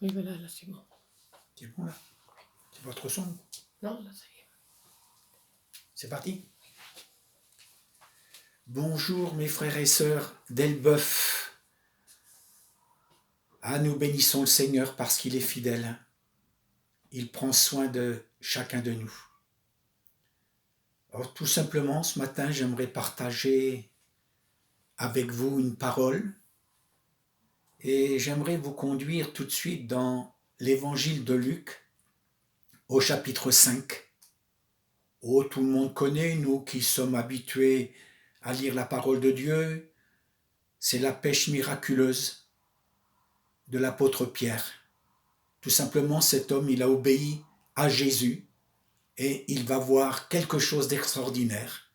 Oui, voilà, là, c'est bon. C'est bon, là? C'est pas trop sombre? Non, là, ça y est. C'est parti? Bonjour mes frères et sœurs d'Elbeuf. Ah, nous bénissons le Seigneur parce qu'il est fidèle. Il prend soin de chacun de nous. Alors tout simplement, ce matin, j'aimerais partager avec vous une parole et j'aimerais vous conduire tout de suite dans l'évangile de Luc au chapitre 5. Oh, tout le monde connaît, nous qui sommes habitués à lire la parole de Dieu, c'est la pêche miraculeuse de l'apôtre Pierre. Tout simplement, cet homme, il a obéi à Jésus et il va voir quelque chose d'extraordinaire.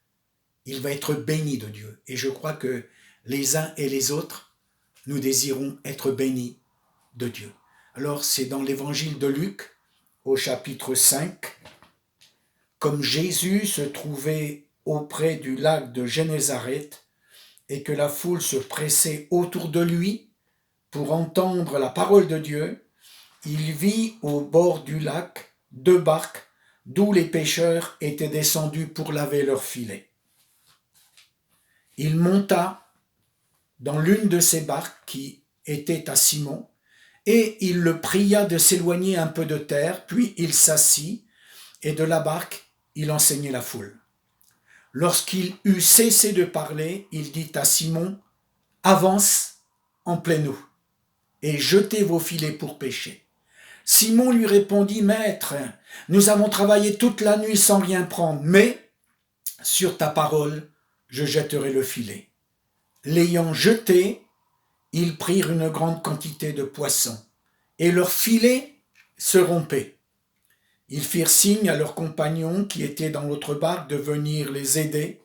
Il va être béni de Dieu. Et je crois que les uns et les autres, nous désirons être bénis de Dieu. Alors, c'est dans l'évangile de Luc, au chapitre 5, comme Jésus se trouvait auprès du lac de Génézareth et que la foule se pressait autour de lui pour entendre la parole de Dieu, il vit au bord du lac 2 barques d'où les pêcheurs étaient descendus pour laver leurs filets. Il monta dans l'une de ces barques qui était à Simon, et il le pria de s'éloigner un peu de terre, puis il s'assit, et de la barque, il enseignait la foule. Lorsqu'il eut cessé de parler, il dit à Simon, « Avance en pleine eau, et jetez vos filets pour pêcher. » Simon lui répondit, « Maître, nous avons travaillé toute la nuit sans rien prendre, mais sur ta parole, je jetterai le filet. » L'ayant jeté, ils prirent une grande quantité de poissons, et leur filet se rompait. Ils firent signe à leurs compagnons qui étaient dans l'autre barque de venir les aider.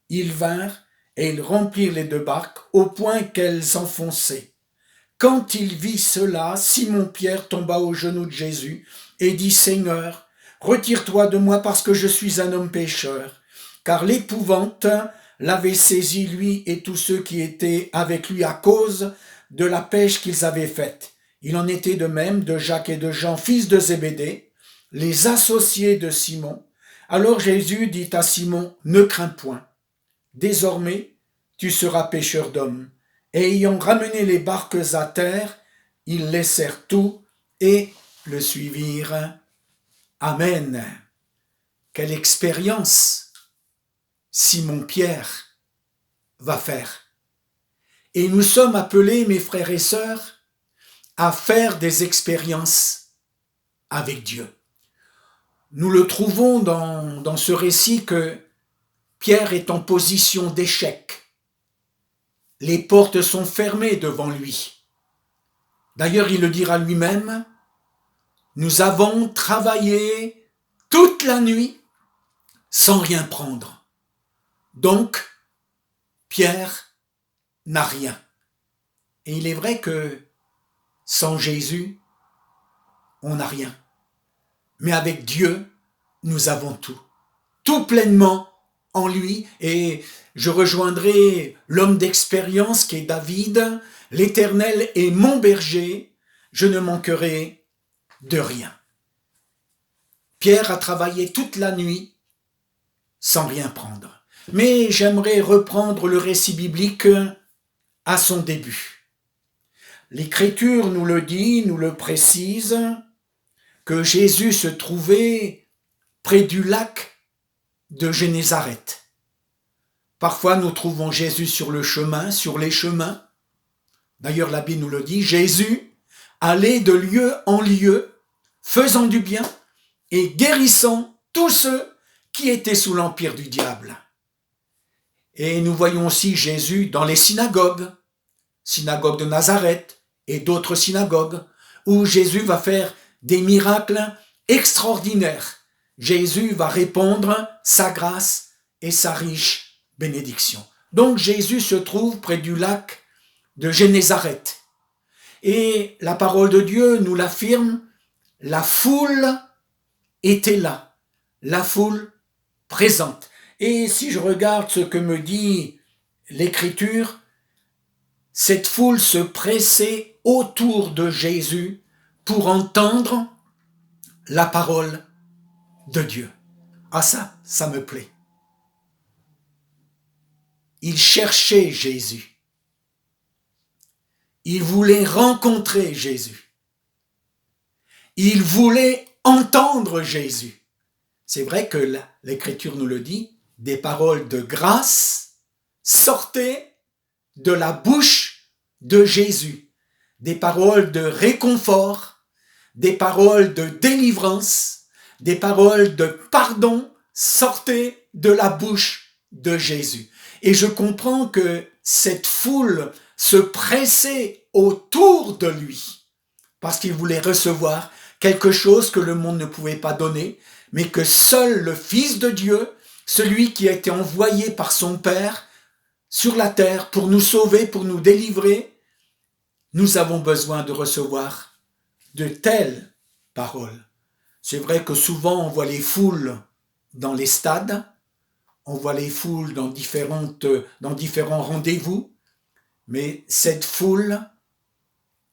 Ils vinrent, et ils remplirent les 2 barques au point qu'elles s'enfonçaient. Quand il vit cela, Simon-Pierre tomba aux genoux de Jésus et dit, « Seigneur, retire-toi de moi parce que je suis un homme pécheur. » Car l'épouvante l'avait saisi, lui et tous ceux qui étaient avec lui à cause de la pêche qu'ils avaient faite. Il en était de même de Jacques et de Jean, fils de Zébédée, les associés de Simon. Alors Jésus dit à Simon, « Ne crains point, désormais tu seras pêcheur d'hommes. » Et ayant ramené les barques à terre, ils laissèrent tout et le suivirent. Amen. Quelle expérience Simon-Pierre va faire. Et nous sommes appelés, mes frères et sœurs, à faire des expériences avec Dieu. Nous le trouvons dans ce récit que Pierre est en position d'échec. Les portes sont fermées devant lui. D'ailleurs, il le dira lui-même, « Nous avons travaillé toute la nuit sans rien prendre. » Donc, Pierre n'a rien. Et il est vrai que sans Jésus, on n'a rien. Mais avec Dieu, nous avons tout. Tout pleinement en lui. Et je rejoindrai l'homme d'expérience qui est David. « L'Éternel est mon berger, je ne manquerai de rien. » Pierre a travaillé toute la nuit sans rien prendre. Mais j'aimerais reprendre le récit biblique à son début. L'Écriture nous le dit, nous le précise, que Jésus se trouvait près du lac de Génézareth. Parfois nous trouvons Jésus sur le chemin, sur les chemins. D'ailleurs la Bible nous le dit, Jésus allait de lieu en lieu, faisant du bien et guérissant tous ceux qui étaient sous l'empire du diable. Et nous voyons aussi Jésus dans les synagogues, synagogue de Nazareth et d'autres synagogues, où Jésus va faire des miracles extraordinaires. Jésus va répandre sa grâce et sa riche bénédiction. Donc Jésus se trouve près du lac de Génézareth. Et la parole de Dieu nous l'affirme, la foule était là, la foule présente. Et si je regarde ce que me dit l'Écriture, cette foule se pressait autour de Jésus pour entendre la parole de Dieu. Ah ça me plaît. Il cherchait Jésus. Il voulait rencontrer Jésus. Il voulait entendre Jésus. C'est vrai que l'Écriture nous le dit, des paroles de grâce sortaient de la bouche de Jésus. Des paroles de réconfort, des paroles de délivrance, des paroles de pardon sortaient de la bouche de Jésus. Et je comprends que cette foule se pressait autour de lui parce qu'il voulait recevoir quelque chose que le monde ne pouvait pas donner, mais que seul le Fils de Dieu, celui qui a été envoyé par son Père sur la terre pour nous sauver, pour nous délivrer, nous avons besoin de recevoir de telles paroles. C'est vrai que souvent on voit les foules dans les stades, on voit les foules dans différents rendez-vous, mais cette foule,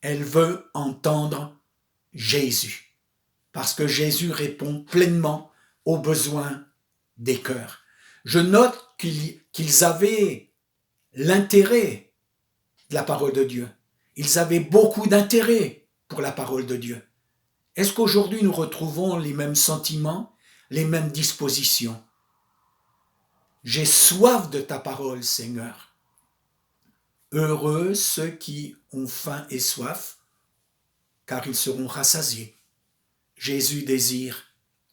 elle veut entendre Jésus, parce que Jésus répond pleinement aux besoins des cœurs. Je note qu'ils avaient l'intérêt de la parole de Dieu. Ils avaient beaucoup d'intérêt pour la parole de Dieu. Est-ce qu'aujourd'hui nous retrouvons les mêmes sentiments, les mêmes dispositions? J'ai soif de ta parole, Seigneur. Heureux ceux qui ont faim et soif, car ils seront rassasiés. Jésus désire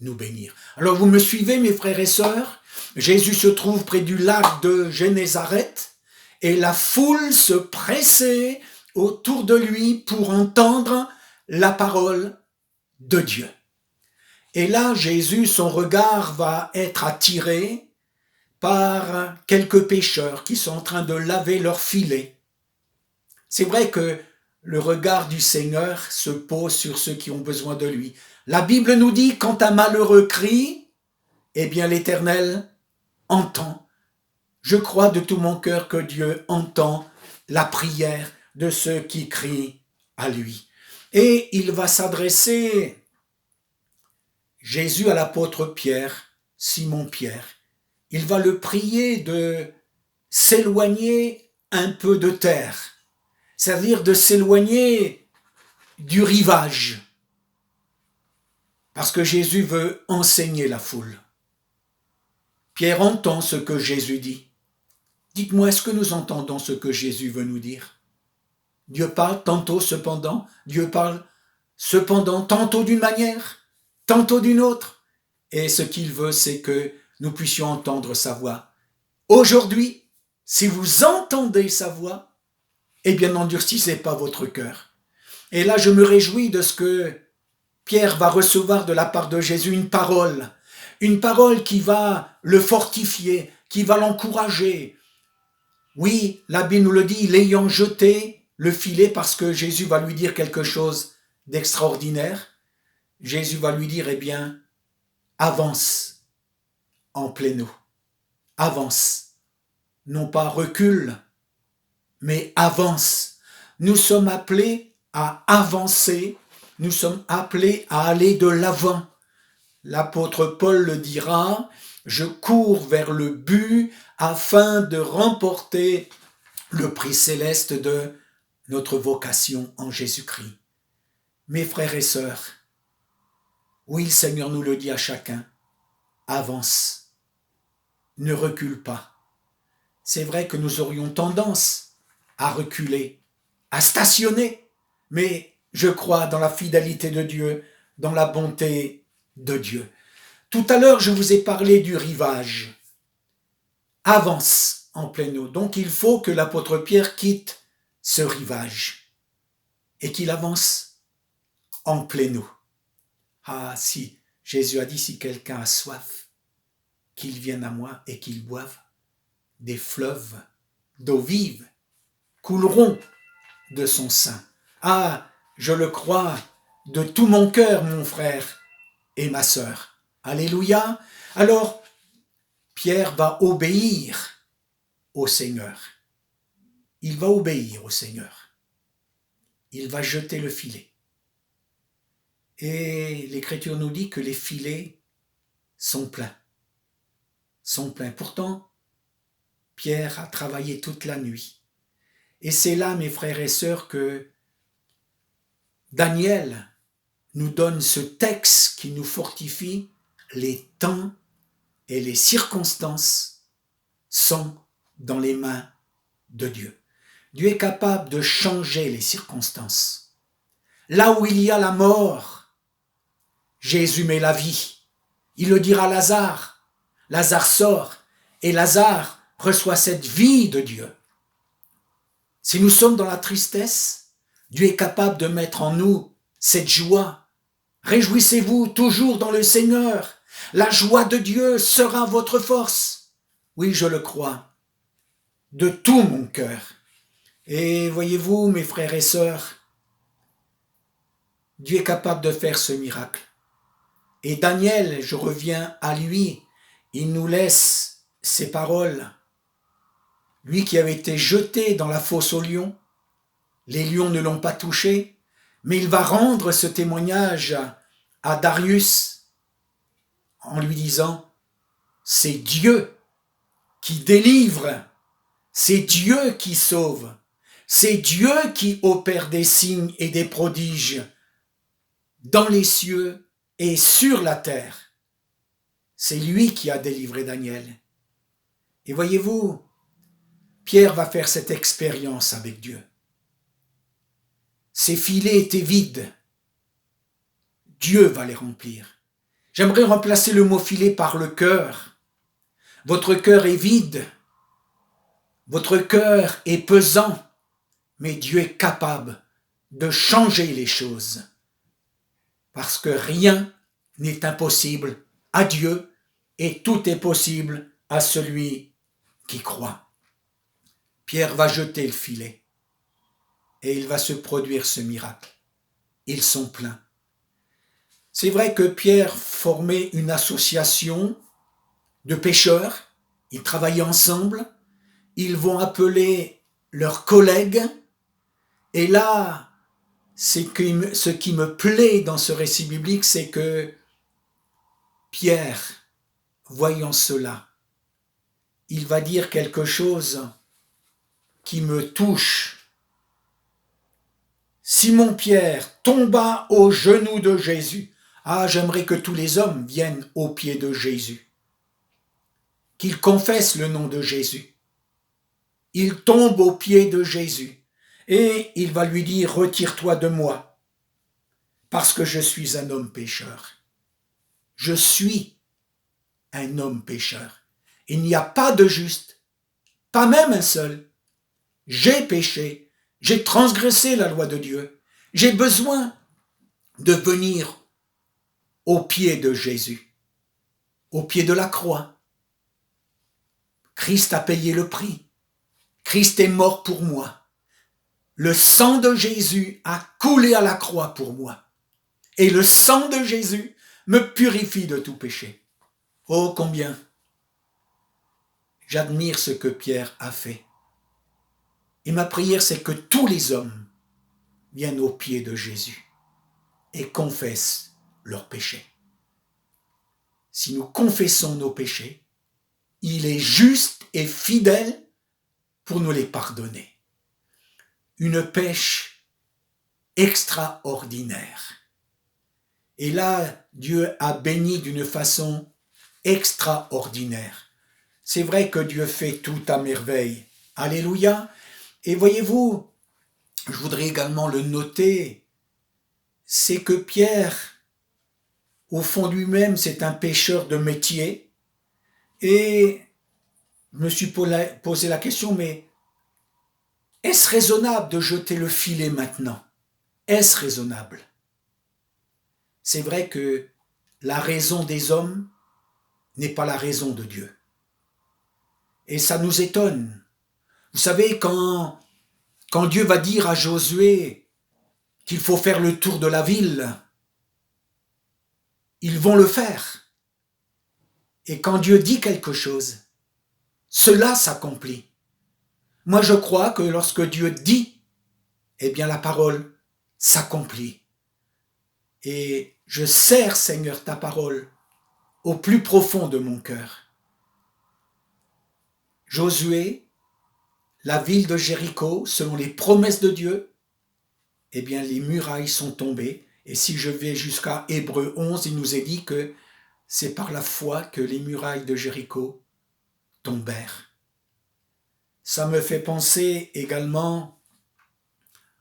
nous bénir. Alors vous me suivez, mes frères et sœurs? Jésus se trouve près du lac de Génézareth et la foule se pressait autour de lui pour entendre la parole de Dieu. Et là, Jésus, son regard va être attiré par quelques pêcheurs qui sont en train de laver leurs filets. C'est vrai que le regard du Seigneur se pose sur ceux qui ont besoin de lui. La Bible nous dit, quand un malheureux crie, eh bien l'Éternel entend. Je crois de tout mon cœur que Dieu entend la prière de ceux qui crient à lui. Et il va s'adresser, Jésus, à l'apôtre Pierre, Simon-Pierre. Il va le prier de s'éloigner un peu de terre, c'est-à-dire de s'éloigner du rivage, parce que Jésus veut enseigner la foule. Pierre entend ce que Jésus dit. Dites-moi, est-ce que nous entendons ce que Jésus veut nous dire? Dieu parle tantôt cependant, Dieu parle cependant tantôt d'une manière, tantôt d'une autre. Et ce qu'il veut, c'est que nous puissions entendre sa voix. Aujourd'hui, si vous entendez sa voix, eh bien n'endurcissez pas votre cœur. Et là, je me réjouis de ce que Pierre va recevoir de la part de Jésus, une parole qui va le fortifier, qui va l'encourager. Oui, la Bible nous le dit, l'ayant jeté le filet, parce que Jésus va lui dire quelque chose d'extraordinaire. Jésus va lui dire, eh bien, avance en pleine eau. Avance. Non pas recule, mais avance. Nous sommes appelés à avancer, nous sommes appelés à aller de l'avant. L'apôtre Paul le dira, je cours vers le but afin de remporter le prix céleste de notre vocation en Jésus-Christ. Mes frères et sœurs, oui, le Seigneur nous le dit à chacun, avance, ne recule pas. C'est vrai que nous aurions tendance à reculer, à stationner, mais je crois dans la fidélité de Dieu, dans la bonté de Dieu. Tout à l'heure, je vous ai parlé du rivage. Avance en pleine eau. Donc il faut que l'apôtre Pierre quitte ce rivage et qu'il avance en pleine eau. Ah si, Jésus a dit, si quelqu'un a soif, qu'il vienne à moi et qu'il boive. Des fleuves d'eau vive couleront de son sein. Ah, je le crois de tout mon cœur, mon frère et ma sœur. Alléluia. Alors, Pierre va obéir au Seigneur. Il va obéir au Seigneur. Il va jeter le filet. Et l'Écriture nous dit que les filets sont pleins. Pourtant, Pierre a travaillé toute la nuit. Et c'est là, mes frères et sœurs, que Daniel nous donne ce texte qui nous fortifie. Les temps et les circonstances sont dans les mains de Dieu. Dieu est capable de changer les circonstances. Là où il y a la mort, Jésus met la vie. Il le dira à Lazare. Lazare sort et Lazare reçoit cette vie de Dieu. Si nous sommes dans la tristesse, Dieu est capable de mettre en nous cette joie. Réjouissez-vous toujours dans le Seigneur. La joie de Dieu sera votre force. Oui, je le crois, de tout mon cœur. Et voyez-vous, mes frères et sœurs, Dieu est capable de faire ce miracle. Et Daniel, je reviens à lui, il nous laisse ces paroles. Lui qui avait été jeté dans la fosse aux lions, les lions ne l'ont pas touché, mais il va rendre ce témoignage à Darius en lui disant, c'est Dieu qui délivre, c'est Dieu qui sauve, c'est Dieu qui opère des signes et des prodiges dans les cieux et sur la terre. C'est lui qui a délivré Daniel. Et voyez-vous, Pierre va faire cette expérience avec Dieu. Ses filets étaient vides. Dieu va les remplir. J'aimerais remplacer le mot filet par le cœur. Votre cœur est vide. Votre cœur est pesant. Mais Dieu est capable de changer les choses. Parce que rien n'est impossible à Dieu et tout est possible à celui qui croit. Pierre va jeter le filet et il va se produire ce miracle. Ils sont pleins. C'est vrai que Pierre formait une association de pêcheurs, ils travaillaient ensemble, ils vont appeler leurs collègues, et là, ce qui me plaît dans ce récit biblique, c'est que Pierre, voyant cela, il va dire quelque chose qui me touche. Simon-Pierre tomba aux genoux de Jésus. Ah, j'aimerais que tous les hommes viennent aux pieds de Jésus, qu'ils confessent le nom de Jésus. Il tombe aux pieds de Jésus et il va lui dire, retire-toi de moi, parce que je suis un homme pécheur. Je suis un homme pécheur. Il n'y a pas de juste, pas même un seul. J'ai péché, j'ai transgressé la loi de Dieu. J'ai besoin de venir au pied de Jésus, au pied de la croix. Christ a payé le prix. Christ est mort pour moi. Le sang de Jésus a coulé à la croix pour moi. Et le sang de Jésus me purifie de tout péché. Oh, combien j'admire ce que Pierre a fait. Et ma prière, c'est que tous les hommes viennent aux pieds de Jésus et confessent leurs péchés. Si nous confessons nos péchés, il est juste et fidèle pour nous les pardonner. Une pêche extraordinaire. Et là, Dieu a béni d'une façon extraordinaire. C'est vrai que Dieu fait tout à merveille. Alléluia. Et voyez-vous, je voudrais également le noter, c'est que Pierre, au fond de lui-même, c'est un pêcheur de métier. Et je me suis posé la question, mais est-ce raisonnable de jeter le filet maintenant? Est-ce raisonnable? C'est vrai que la raison des hommes n'est pas la raison de Dieu. Et ça nous étonne. Vous savez, quand Dieu va dire à Josué qu'il faut faire le tour de la ville, ils vont le faire. Et quand Dieu dit quelque chose, cela s'accomplit. Moi, je crois que lorsque Dieu dit, eh bien la parole s'accomplit. Et je serre, Seigneur, ta parole au plus profond de mon cœur. Josué, la ville de Jéricho, selon les promesses de Dieu, eh bien les murailles sont tombées. Et si je vais jusqu'à Hébreux 11, il nous est dit que c'est par la foi que les murailles de Jéricho tombèrent. Ça me fait penser également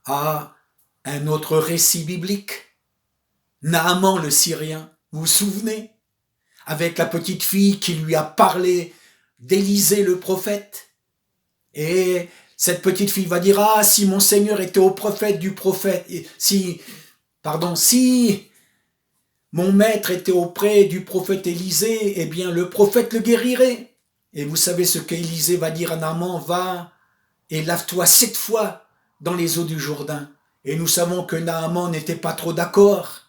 à un autre récit biblique. Naaman le Syrien, vous vous souvenez? Avec la petite fille qui lui a parlé d'Élisée le prophète. Et cette petite fille va dire, ah, si mon Seigneur était au prophète du prophète, si mon maître était auprès du prophète Élisée, eh bien le prophète le guérirait. Et vous savez ce qu'Élisée va dire à Naaman, va et lave-toi 7 fois dans les eaux du Jourdain. Et nous savons que Naaman n'était pas trop d'accord.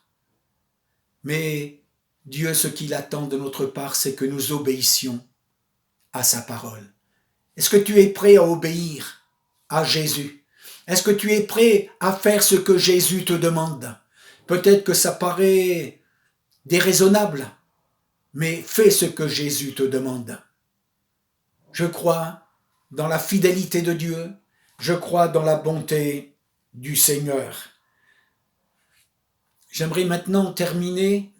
Mais Dieu, ce qu'il attend de notre part, c'est que nous obéissions à sa parole. Est-ce que tu es prêt à obéir à Jésus? Est-ce que tu es prêt à faire ce que Jésus te demande? Peut-être que ça paraît déraisonnable, mais fais ce que Jésus te demande. Je crois dans la fidélité de Dieu, je crois dans la bonté du Seigneur. J'aimerais maintenant terminer.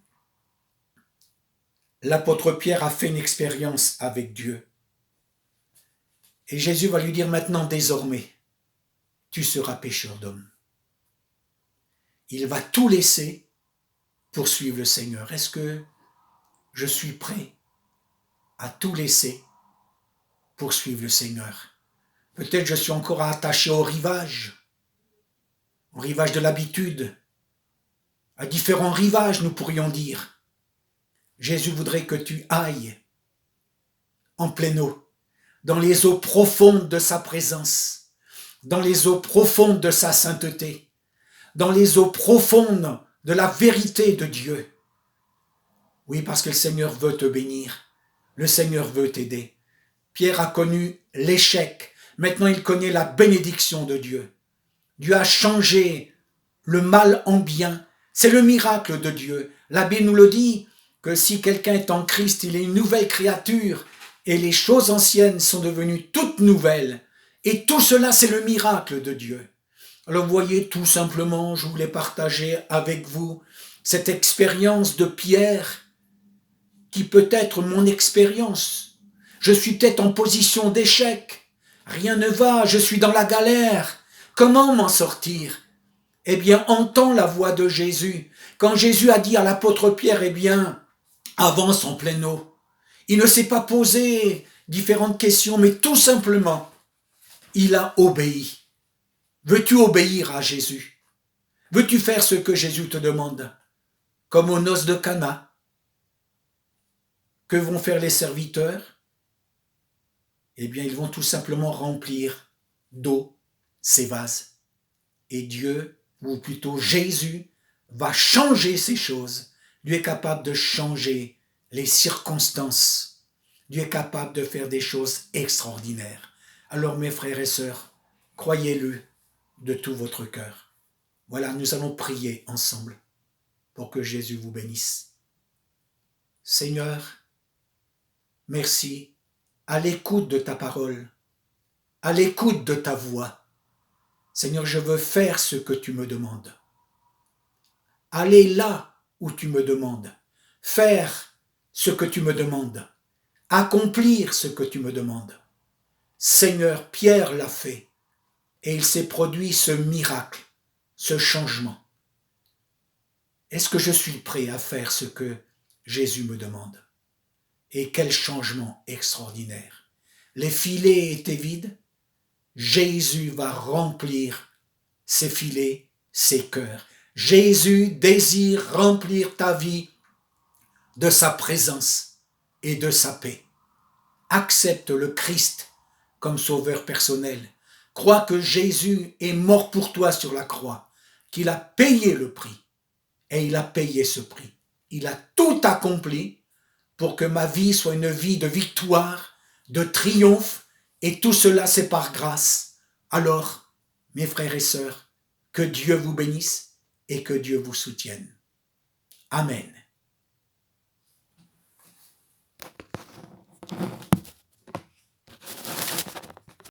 L'apôtre Pierre a fait une expérience avec Dieu. Et Jésus va lui dire maintenant, désormais, tu seras pécheur d'hommes. Il va tout laisser pour suivre le Seigneur. Est-ce que je suis prêt à tout laisser pour suivre le Seigneur? Peut-être je suis encore attaché au rivage de l'habitude, à différents rivages, nous pourrions dire. Jésus voudrait que tu ailles en pleine eau, dans les eaux profondes de sa présence, dans les eaux profondes de sa sainteté, dans les eaux profondes de la vérité de Dieu. Oui, parce que le Seigneur veut te bénir, le Seigneur veut t'aider. Pierre a connu l'échec, maintenant il connaît la bénédiction de Dieu. Dieu a changé le mal en bien, c'est le miracle de Dieu. La Bible nous le dit, que si quelqu'un est en Christ, il est une nouvelle créature, et les choses anciennes sont devenues toutes nouvelles. Et tout cela, c'est le miracle de Dieu. Alors vous voyez, tout simplement, je voulais partager avec vous cette expérience de Pierre, qui peut être mon expérience. Je suis peut-être en position d'échec. Rien ne va, je suis dans la galère. Comment m'en sortir? Eh bien, entends la voix de Jésus. Quand Jésus a dit à l'apôtre Pierre, eh bien, avance en pleine eau. Il ne s'est pas posé différentes questions, mais tout simplement, il a obéi. Veux-tu obéir à Jésus? Veux-tu faire ce que Jésus te demande? Comme aux noces de Cana. Que vont faire les serviteurs? Eh bien, ils vont tout simplement remplir d'eau ces vases. Et Dieu, ou plutôt Jésus, va changer ces choses. Dieu est capable de changer les circonstances. Dieu est capable de faire des choses extraordinaires. Alors mes frères et sœurs, croyez-le de tout votre cœur. Voilà, nous allons prier ensemble pour que Jésus vous bénisse. Seigneur, merci, à l'écoute de ta parole, à l'écoute de ta voix. Seigneur, je veux faire ce que tu me demandes. Aller là où tu me demandes. Faire ce que tu me demandes. Accomplir ce que tu me demandes. Seigneur, Pierre l'a fait. Et il s'est produit ce miracle, ce changement. Est-ce que je suis prêt à faire ce que Jésus me demande? Et quel changement extraordinaire. Les filets étaient vides. Jésus va remplir ses filets, ses cœurs. Jésus désire remplir ta vie de sa présence et de sa paix. Accepte le Christ comme sauveur personnel. Crois que Jésus est mort pour toi sur la croix, qu'il a payé le prix. Et il a payé ce prix. Il a tout accompli pour que ma vie soit une vie de victoire, de triomphe, et tout cela c'est par grâce. Alors, mes frères et sœurs, que Dieu vous bénisse et que Dieu vous soutienne. Amen.